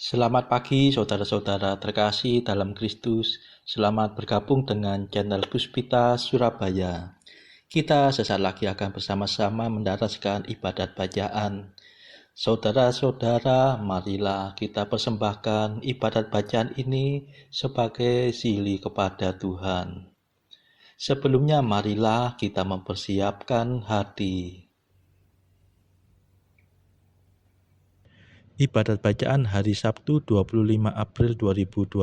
Selamat pagi saudara-saudara terkasih dalam Kristus. Selamat bergabung dengan channel Puspita Surabaya. Kita sesaat lagi akan bersama-sama mendaraskan ibadat bacaan. Saudara-saudara, marilah kita persembahkan ibadat bacaan ini sebagai sili kepada Tuhan. Sebelumnya marilah kita mempersiapkan hati. Ibadat bacaan hari Sabtu 25 April 2026,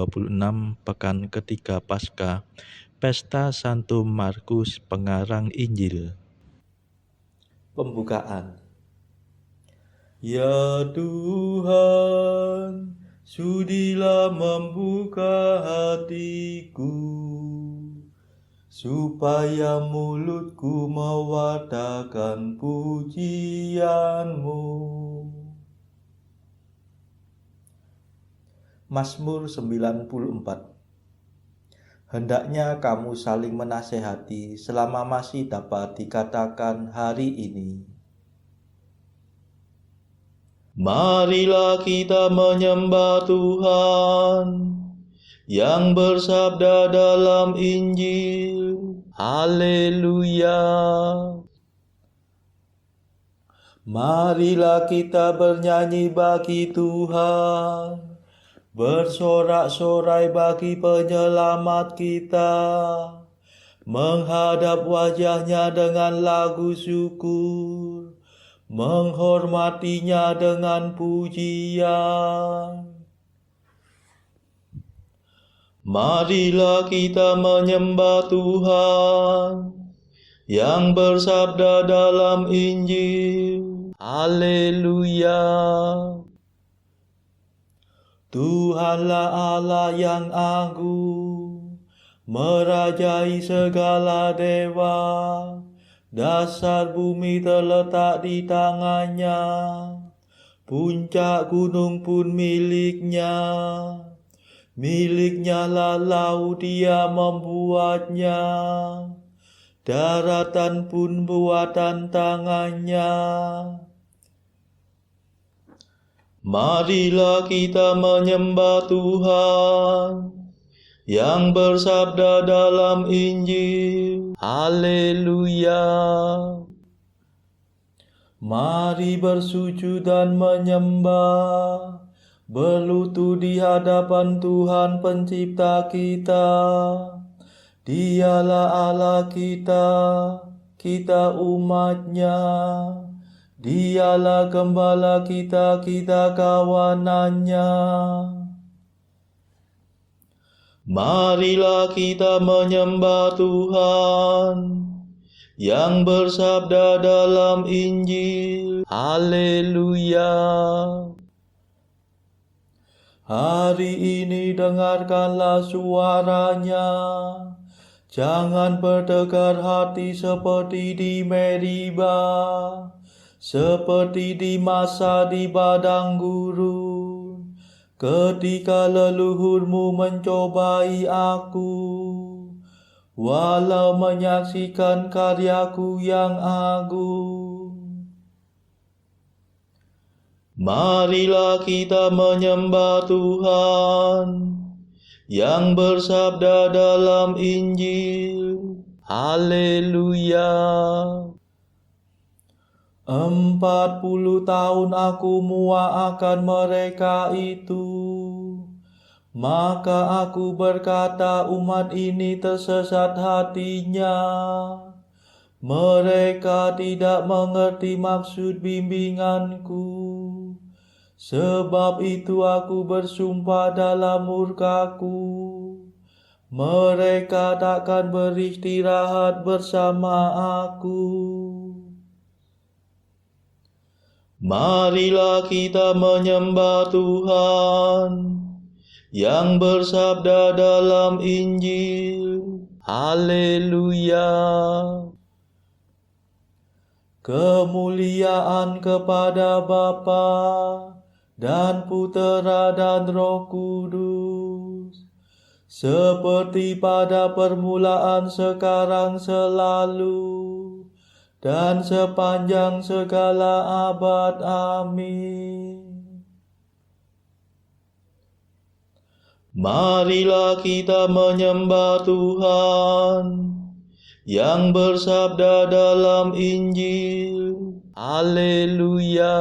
pekan ketiga Paskah, Pesta Santo Markus Pengarang Injil. Pembukaan. Ya Tuhan, sudilah membuka hatiku, supaya mulutku mewartakan pujian-Mu. Mazmur 94. Hendaknya kamu saling menasehati selama masih dapat dikatakan hari ini. Marilah kita menyembah Tuhan yang bersabda dalam Injil. Haleluya. Marilah kita bernyanyi bagi Tuhan, bersorak-sorai bagi penyelamat kita, menghadap wajahnya dengan lagu syukur, menghormatinya dengan pujian. Marilah kita menyembah Tuhan yang bersabda dalam Injil. Haleluya. Tuhanlah Allah yang agung, merajai segala dewa. Dasar bumi terletak di tangannya, puncak gunung pun miliknya. Miliknya lah laut, dia membuatnya, daratan pun buatan tangannya. Marilah kita menyembah Tuhan yang bersabda dalam Injil. Haleluya. Mari bersujud dan menyembah, berlutut di hadapan Tuhan pencipta kita. Dialah Allah kita, kita umatnya. Dialah gembala kita, kita kawanannya. Marilah kita menyembah Tuhan yang bersabda dalam Injil. Haleluya. Hari ini dengarkanlah suaranya. Jangan bertegar hati seperti di Meribah, seperti di masa di padang gurun, ketika leluhurmu mencobai aku, walau menyaksikan karyaku yang agung. Marilah kita menyembah Tuhan yang bersabda dalam Injil. Haleluya. 40 tahun aku muakkan mereka itu. Maka aku berkata, umat ini tersesat hatinya. Mereka tidak mengerti maksud bimbinganku. Sebab itu aku bersumpah dalam murkaku, mereka takkan beristirahat bersama aku. Marilah kita menyembah Tuhan yang bersabda dalam Injil. Haleluya. Kemuliaan kepada Bapa dan Putera dan Roh Kudus, seperti pada permulaan, sekarang, selalu, dan sepanjang segala abad. Amin. Marilah kita menyembah Tuhan yang bersabda dalam Injil. Haleluya.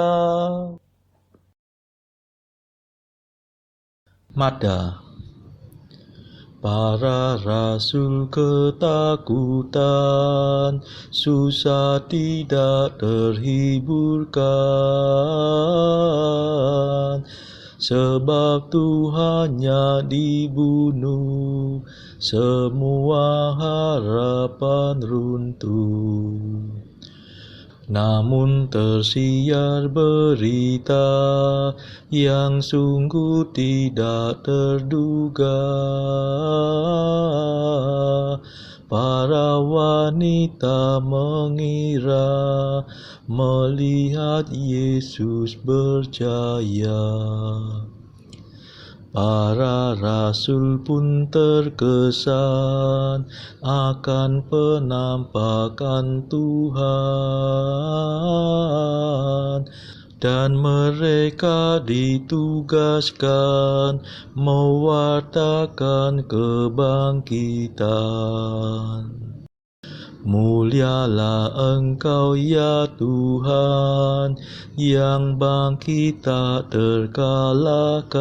Mada. Para rasul ketakutan, susah tidak terhiburkan, sebab Tuhannya dibunuh, semua harapan runtuh. Namun tersiar berita yang sungguh tidak terduga. Para wanita mengira melihat Yesus berjaya. Para rasul pun terkesan akan penampakan Tuhan, dan mereka ditugaskan mewartakan kebangkitan. Mulialah Engkau ya Tuhan, yang bangkit tak terkalahkan,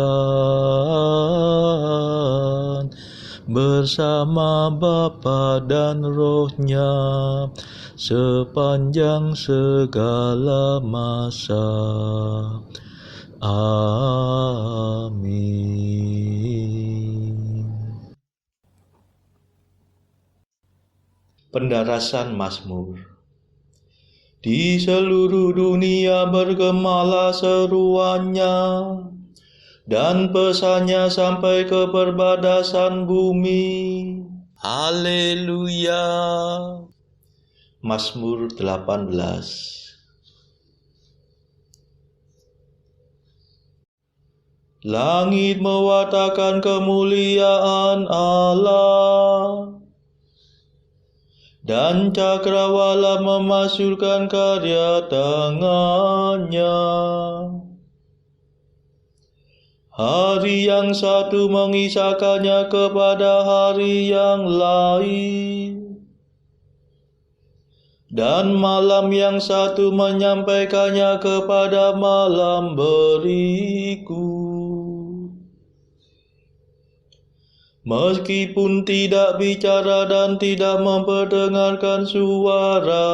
bersama Bapa dan Roh-Nya sepanjang segala masa. Amin. Pendarasan Mazmur. Di seluruh dunia bergemalah seruannya, dan pesannya sampai ke perbatasan bumi. Haleluya. Mazmur 18. Langit mewartakan kemuliaan Allah, dan cakrawala memasyurkan karya tangannya. Hari yang satu mengisahkannya kepada hari yang lain, dan malam yang satu menyampaikannya kepada malam berikut. Meskipun tidak bicara dan tidak memperdengarkan suara,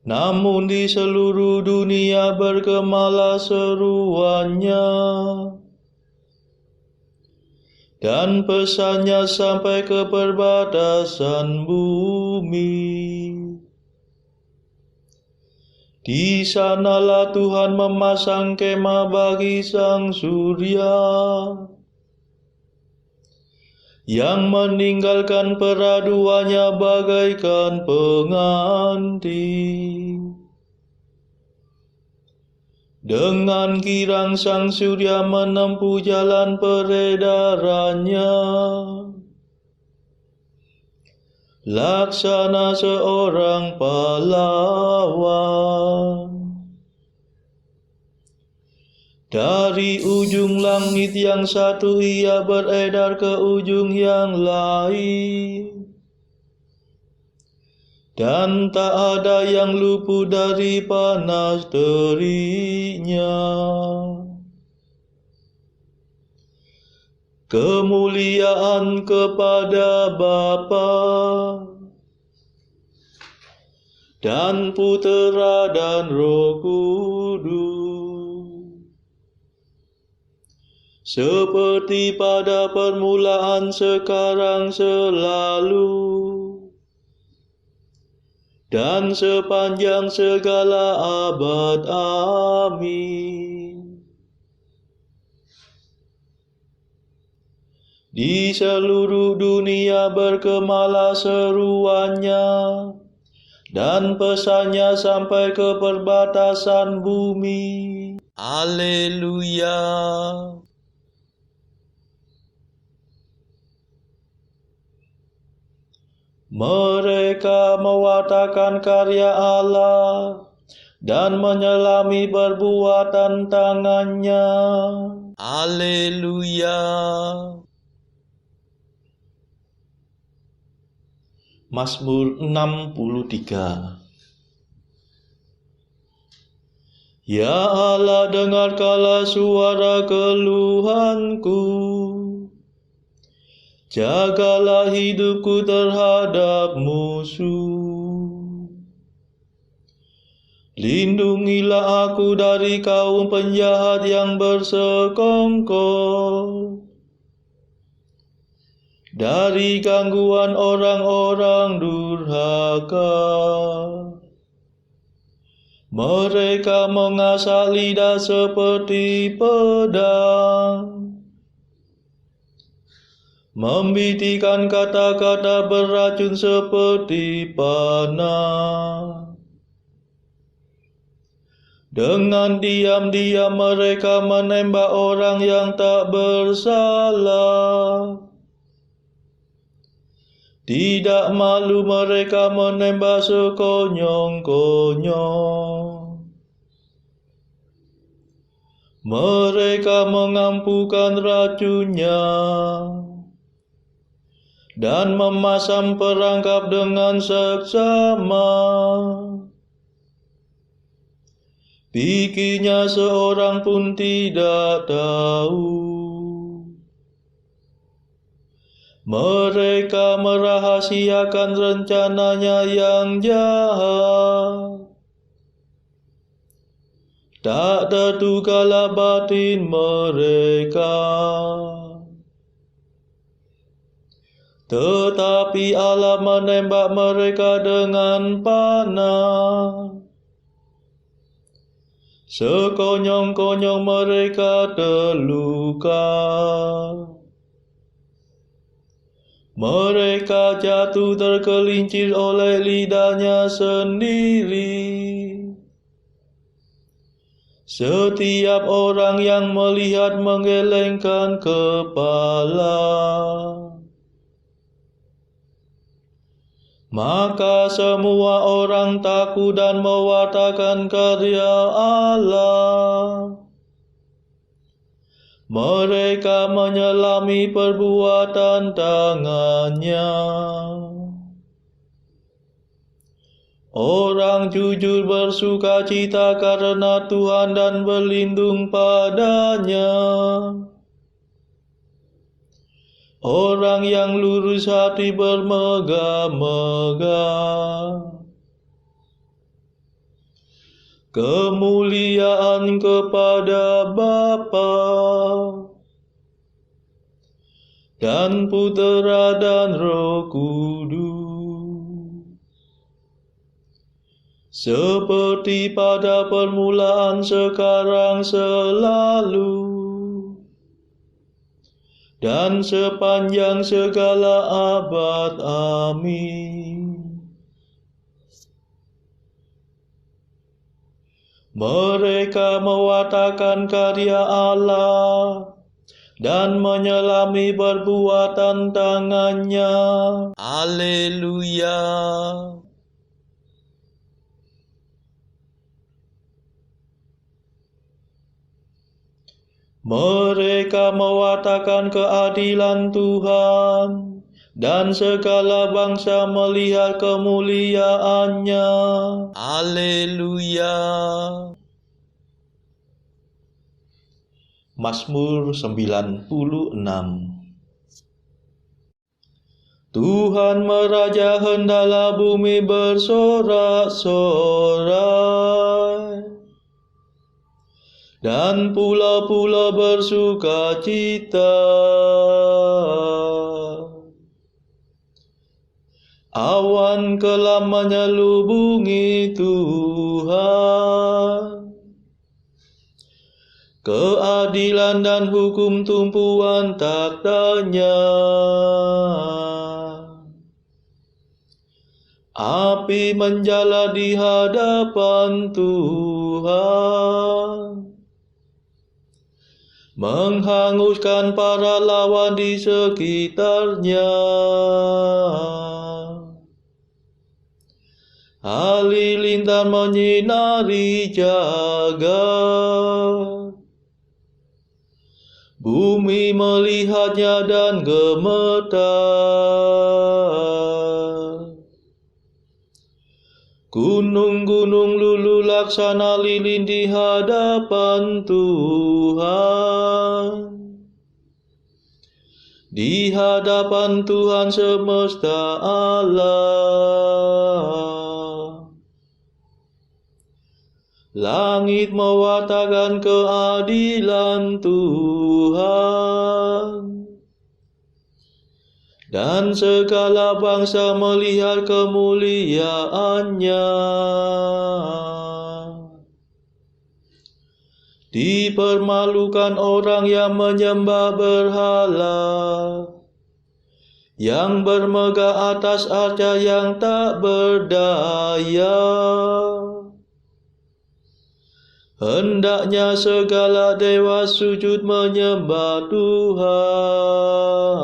namun di seluruh dunia bergemalah seruannya, dan pesannya sampai ke perbatasan bumi. Di sanalah Tuhan memasang kemah bagi sang surya, yang meninggalkan peraduannya bagaikan pengantin. Dengan girang sang surya menempuh jalan peredarannya, laksana seorang pahlawan. Dari ujung langit yang satu ia beredar ke ujung yang lain, dan tak ada yang luput dari panas teriknya. Kemuliaan kepada Bapa dan Putera dan Roh Kudus, seperti pada permulaan, sekarang, selalu, dan sepanjang segala abad. Amin. Di seluruh dunia bergemalah seruannya, dan pesannya sampai ke perbatasan bumi. Haleluya. Mereka mewartakan karya Allah dan menyelami perbuatan tangannya. Haleluya. Mazmur 63. Ya Allah, dengarkanlah suara keluhanku. Jagalah hidupku terhadap musuh. Lindungilah aku dari kaum penjahat yang bersekongkol, dari gangguan orang-orang durhaka. Mereka mengasah lidah seperti pedang, membitikan kata-kata beracun seperti panah. Dengan diam-diam mereka menembak orang yang tak bersalah. Tidak malu mereka menembak sekonyong-konyong. Mereka mengampukan racunnya dan memasang perangkap dengan seksama. Pikirnya seorang pun tidak tahu. Mereka merahasiakan rencananya yang jahat. Tak terdugalah batin mereka. Tetapi Allah menembak mereka dengan panah. Sekonyong-konyong mereka terluka. Mereka jatuh tergelincir oleh lidahnya sendiri. Setiap orang yang melihat menggelengkan kepala. Maka semua orang takut dan mewartakan karya Allah. Mereka menyelami perbuatan tangannya. Orang jujur bersuka cita karena Tuhan dan berlindung padanya. Orang yang lurus hati bermegah-megah. Kemuliaan kepada Bapa dan Putera dan Roh Kudus, seperti pada permulaan, sekarang, selalu, dan sepanjang segala abad. Amin. Mereka mewartakan karya Allah dan menyelami perbuatan tangannya. Haleluya. Mereka mewartakan keadilan Tuhan, dan segala bangsa melihat kemuliaannya. Haleluya. Mazmur 96. Tuhan meraja, hendaklah bumi bersorak-sorai, dan pulau-pulau bersuka cita. Awan kelam menyelubungi Tuhan, keadilan dan hukum tumpuan taktanya. Api menjala di hadapan Tuhan, menghanguskan para lawan di sekitarnya. Halilintar menyinari jagat, Bumi melihatnya dan gemetar. Gunung-gunung luluh laksana lilin di hadapan Tuhan. Di hadapan Tuhan semesta alam. Langit mewartakan keadilan Tuhan. Dan segala bangsa melihat kemuliaannya. Dipermalukan orang yang menyembah berhala, yang bermegah atas arca yang tak berdaya. Hendaknya segala dewa sujud menyembah Tuhan.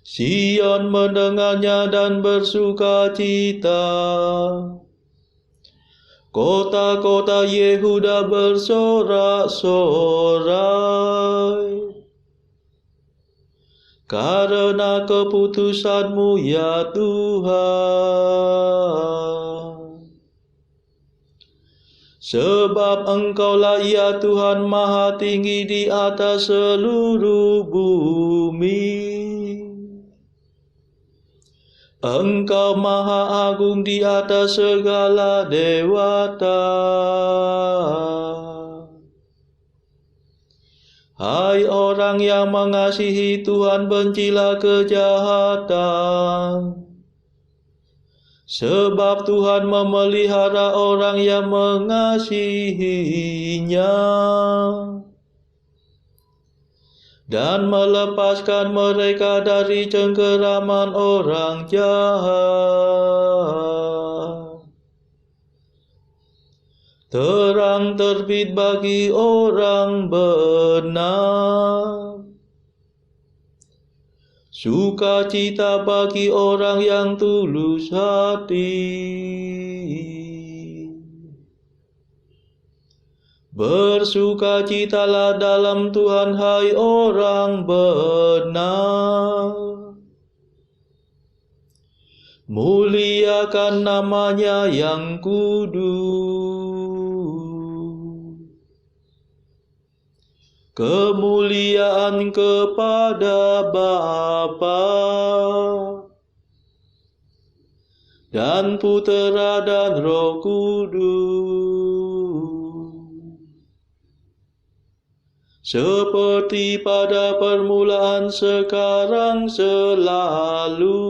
Sion mendengarnya dan bersuka cita. Kota-kota Yehuda bersorak-sorai. Karena keputusan-Mu ya Tuhan. Sebab Engkaulah ya Tuhan maha tinggi di atas seluruh bumi. Engkau maha agung di atas segala dewata. Hai orang yang mengasihi Tuhan, bencilah kejahatan. Sebab Tuhan memelihara orang yang mengasihinya. Dan melepaskan mereka dari cengkeraman orang jahat. Terang terbit bagi orang benar. Sukacita bagi orang yang tulus hati. Bersukacitalah dalam Tuhan, hai orang benar. Muliakan namanya yang kudus. Kemuliaan kepada Bapa dan Putera dan Roh Kudus. Seperti pada permulaan, sekarang, selalu,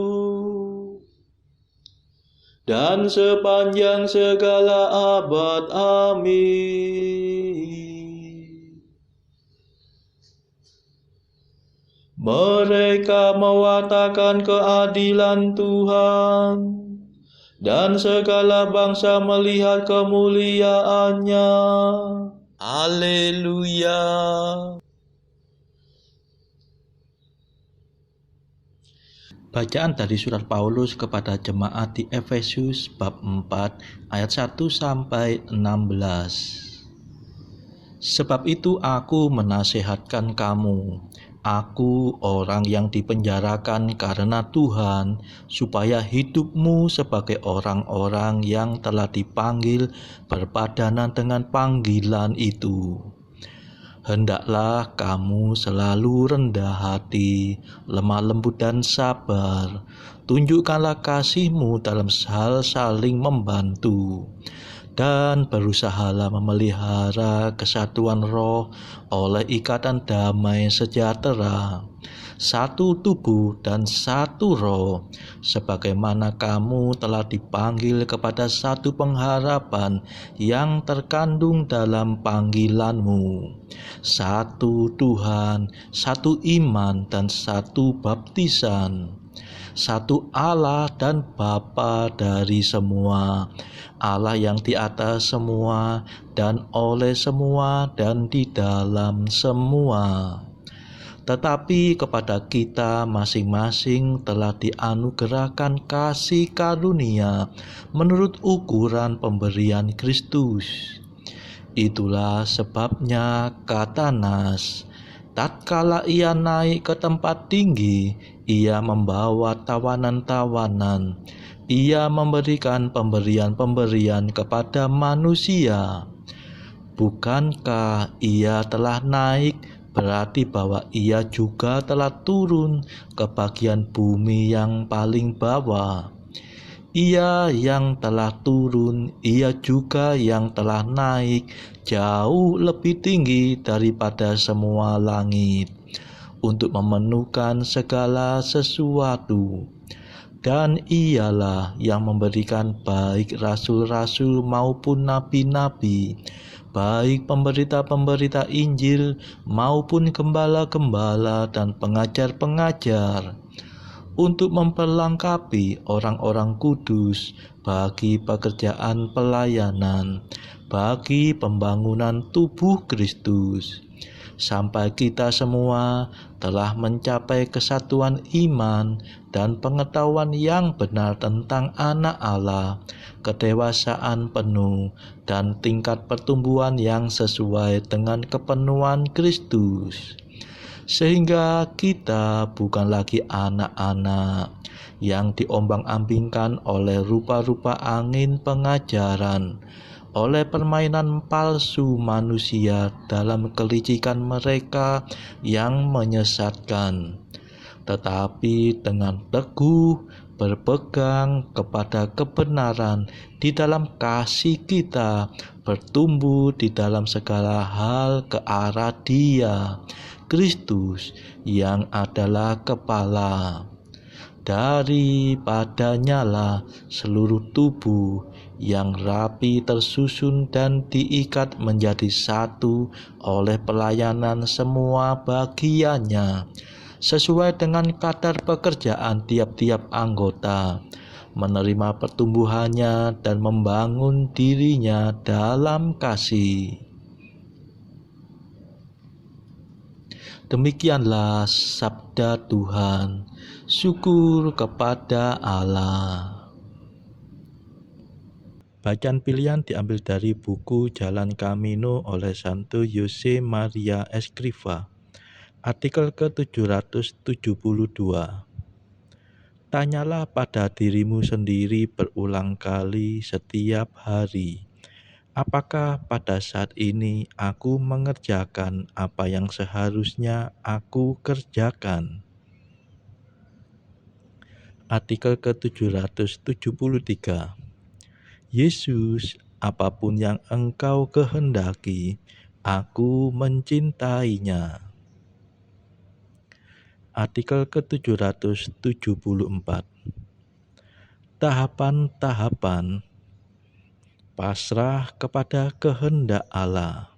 dan sepanjang segala abad. Amin. Mereka mewartakan keadilan Tuhan, dan segala bangsa melihat kemuliaannya. Haleluya. Bacaan dari surat Paulus kepada jemaat di Efesus bab 4 ayat 1 sampai 16. Sebab itu aku menasihatkan kamu, aku orang yang dipenjarakan karena Tuhan, supaya hidupmu sebagai orang-orang yang telah dipanggil berpadanan dengan panggilan itu. Hendaklah kamu selalu rendah hati, lemah lembut dan sabar. Tunjukkanlah kasih-Mu dalam hal saling membantu. Dan berusahalah memelihara kesatuan roh oleh ikatan damai sejahtera. Satu tubuh dan satu roh, sebagaimana kamu telah dipanggil kepada satu pengharapan yang terkandung dalam panggilanmu. Satu Tuhan, satu iman dan satu baptisan. Satu Allah dan Bapa dari semua, Allah yang di atas semua dan oleh semua dan di dalam semua. Tetapi kepada kita masing-masing telah dianugerahkan kasih karunia menurut ukuran pemberian Kristus. Itulah sebabnya kata Nas, tatkala ia naik ke tempat tinggi, ia membawa tawanan-tawanan. Ia memberikan pemberian-pemberian kepada manusia. Bukankah ia telah naik, berarti bahwa ia juga telah turun ke bagian bumi yang paling bawah. Ia yang telah turun, ia juga yang telah naik jauh lebih tinggi daripada semua langit, untuk memenuhkan segala sesuatu. Dan ialah yang memberikan baik rasul-rasul maupun nabi-nabi, baik pemberita-pemberita Injil maupun gembala-gembala dan pengajar-pengajar, untuk memperlengkapi orang-orang kudus bagi pekerjaan pelayanan, bagi pembangunan tubuh Kristus, sampai kita semua telah mencapai kesatuan iman dan pengetahuan yang benar tentang Anak Allah, kedewasaan penuh, dan tingkat pertumbuhan yang sesuai dengan kepenuhan Kristus. Sehingga kita bukan lagi anak-anak yang diombang-ambingkan oleh rupa-rupa angin pengajaran, oleh permainan palsu manusia dalam kelicikan mereka yang menyesatkan, tetapi dengan teguh berpegang kepada kebenaran di dalam kasih kita, bertumbuh di dalam segala hal ke arah Dia, Kristus, yang adalah kepala. Daripadanya lah seluruh tubuh yang rapi tersusun dan diikat menjadi satu oleh pelayanan semua bagiannya, sesuai dengan kadar pekerjaan tiap-tiap anggota, menerima pertumbuhannya dan membangun dirinya dalam kasih. Demikianlah sabda Tuhan. Syukur kepada Allah. Bacaan pilihan diambil dari buku Jalan Camino oleh Santo Jose Maria Escrivá. Artikel ke-772. Tanyalah pada dirimu sendiri berulang kali setiap hari, apakah pada saat ini aku mengerjakan apa yang seharusnya aku kerjakan? Artikel ke-773. Yesus, apapun yang engkau kehendaki, aku mencintainya. Artikel ke-774. Tahapan-tahapan pasrah kepada kehendak Allah,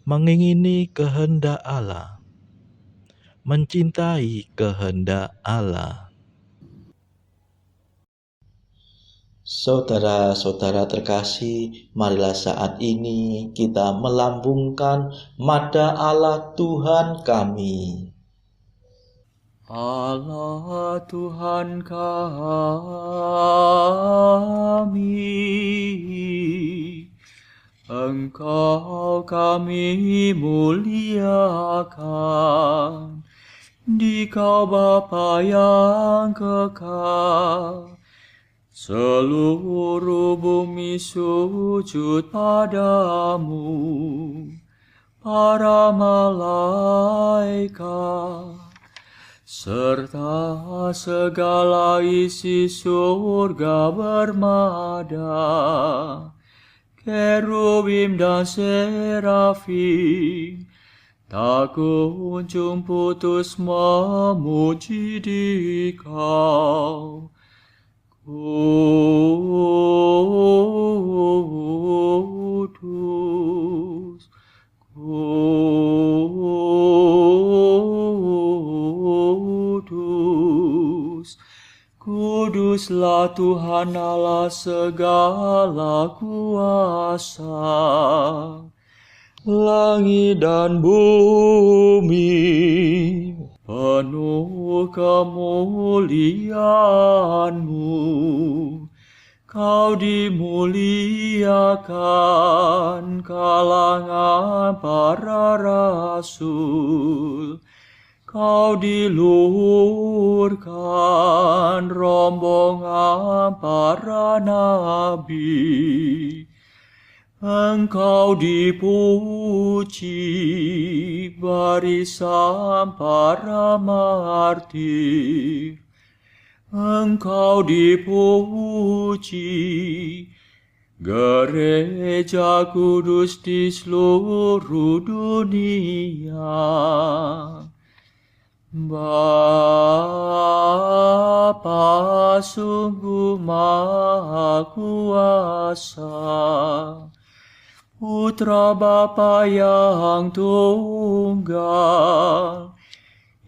mengingini kehendak Allah, mencintai kehendak Allah. Saudara-saudara terkasih, marilah saat ini kita melambungkan Mada Allah Tuhan kami. Allah Tuhan kami, Engkau kami muliakan, Dikau Bapa yang kekal. Seluruh bumi sujud padamu, para malaikat, serta segala isi surga bermada, kerubim dan serafim, tak kunjung putus memuji Dikau. Kudus, kudus, kuduslah Tuhan Allah segala kuasa. Langit dan bumi penuh kemuliaan-Mu. Kau dimuliakan kalangan para rasul, Kau diluhurkan rombongan para nabi, Engkau dipuji barisan para martir, Engkau dipuji gereja kudus di seluruh dunia. Bapa sungguh Maha Kuasa, Putra Bapa yang tunggal,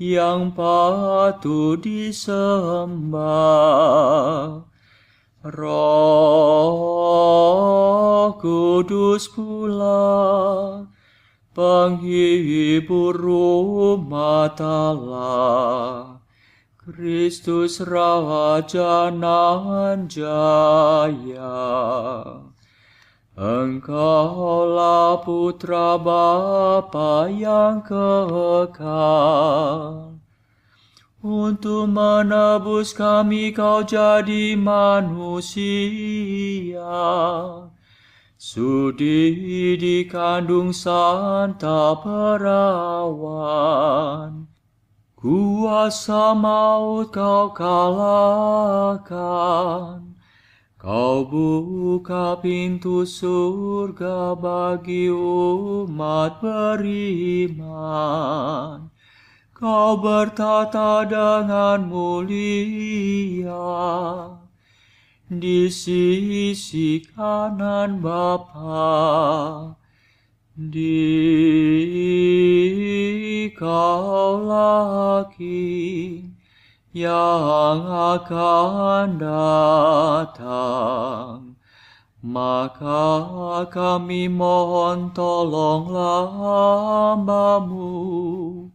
yang patut disembah. Roh Kudus pula, penghibur umat Allah, Kristus Raja nan jaya. Engkaulah Putra Bapa yang kekal. Untuk menebus kami kau jadi manusia, sudi dikandung Santa Perawan. Kuasa maut kau kalahkan, kau buka pintu surga bagi umat beriman. Kau bertata dengan mulia di sisi kanan Bapa. Dikaulah King yang akan datang, maka kami mohon tolonglah hamba-Mu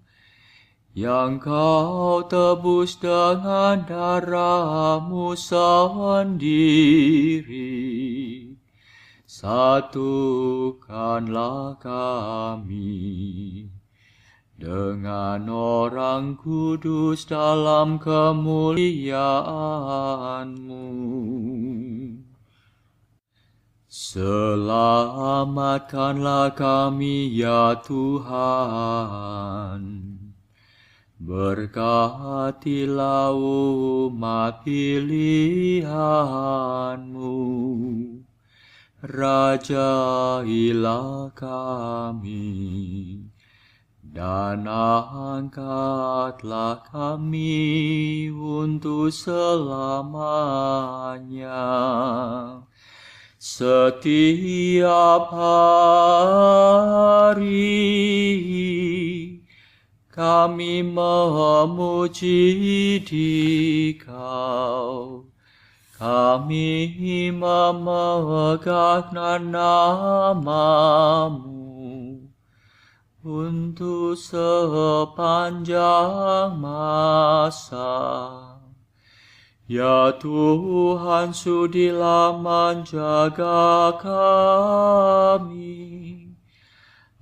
yang kau tebus dengan darah-Mu sendiri. Satukanlah kami dengan orang kudus dalam kemuliaan-Mu. Selamatkanlah kami ya Tuhan. Berkatilah umat pilihan-Mu, rajailah kami, dan angkatlah kami untuk selamanya. Setiap hari kami memuji Dikau, kami memegang nama-Mu untuk sepanjang masa. Ya Tuhan, sudilah menjaga kami,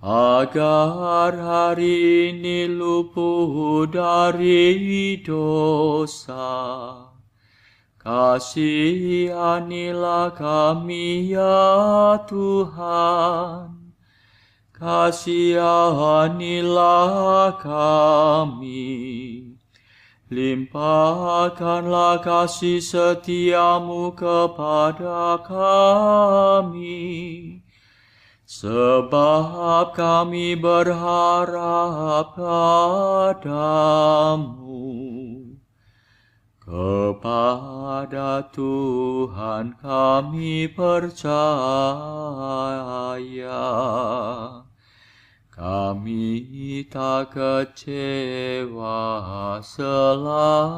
agar hari ini luput dari dosa. Kasihanilah kami ya Tuhan, kasihanilah kami. Limpahkanlah kasih setia-Mu kepada kami, sebab kami berharap padamu. Kepada Tuhan kami percaya, kami tak kecewa selamanya.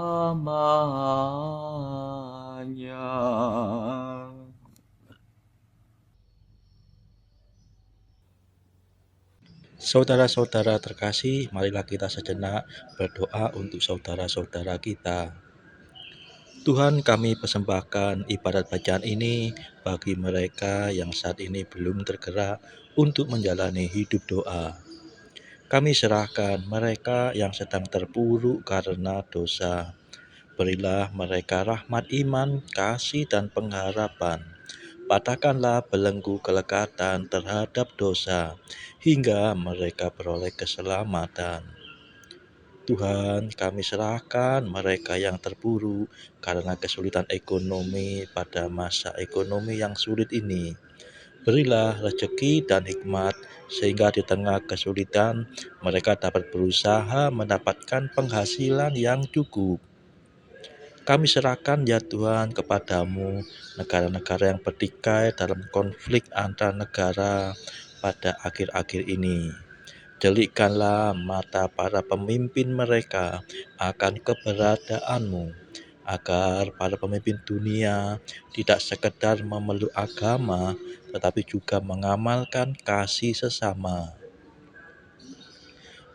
Saudara-saudara terkasih, marilah kita sejenak berdoa untuk saudara-saudara kita. Tuhan, kami persembahkan ibadat bacaan ini bagi mereka yang saat ini belum tergerak untuk menjalani hidup doa. Kami serahkan mereka yang sedang terpuruk karena dosa. Berilah mereka rahmat iman, kasih, dan pengharapan. Patahkanlah belenggu kelekatan terhadap dosa, hingga mereka beroleh keselamatan. Tuhan, kami serahkan mereka yang terpuruk karena kesulitan ekonomi pada masa ekonomi yang sulit ini. Berilah rezeki dan hikmat, sehingga di tengah kesulitan mereka dapat berusaha mendapatkan penghasilan yang cukup. Kami serahkan ya Tuhan kepadamu negara-negara yang bertikai dalam konflik antar negara pada akhir-akhir ini. Delikkanlah mata para pemimpin mereka akan keberadaanmu, agar para pemimpin dunia tidak sekedar memeluk agama, tetapi juga mengamalkan kasih sesama.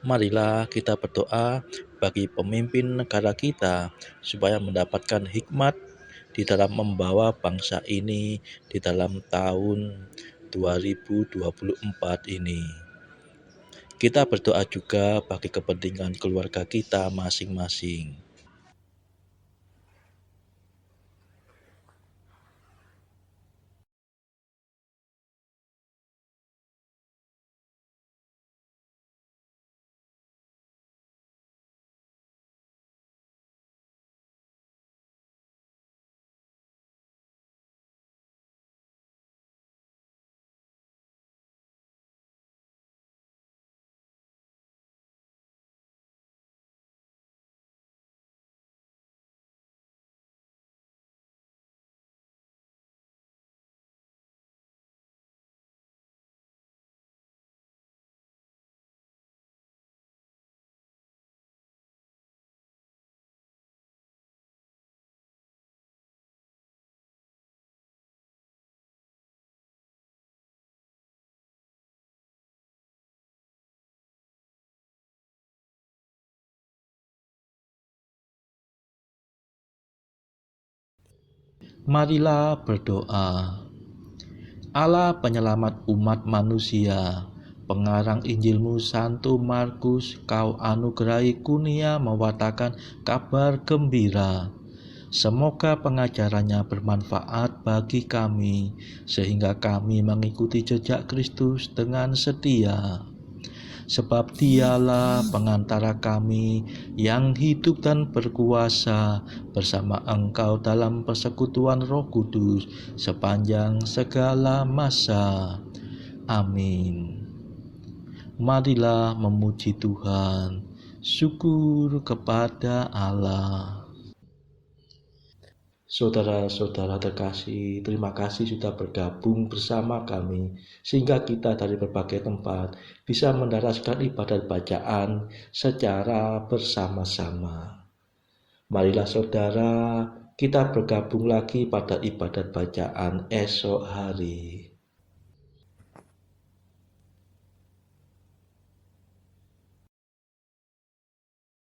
Marilah kita berdoa bagi pemimpin negara kita, supaya mendapatkan hikmat di dalam membawa bangsa ini di dalam tahun 2024 ini. Kita berdoa juga bagi kepentingan keluarga kita masing-masing. Marilah berdoa. Allah penyelamat umat manusia, pengarang Injilmu Santo Markus, kau anugerahi kurnia mewartakan kabar gembira. Semoga pengajarannya bermanfaat bagi kami, sehingga kami mengikuti jejak Kristus dengan setia. Sebab dialah pengantara kami yang hidup dan berkuasa bersama Engkau dalam persekutuan Roh Kudus sepanjang segala masa. Amin. Marilah memuji Tuhan. Syukur kepada Allah. Saudara-saudara terkasih, terima kasih sudah bergabung bersama kami, sehingga kita dari berbagai tempat bisa mendaraskan ibadat bacaan secara bersama-sama. Marilah saudara, kita bergabung lagi pada ibadat bacaan esok hari.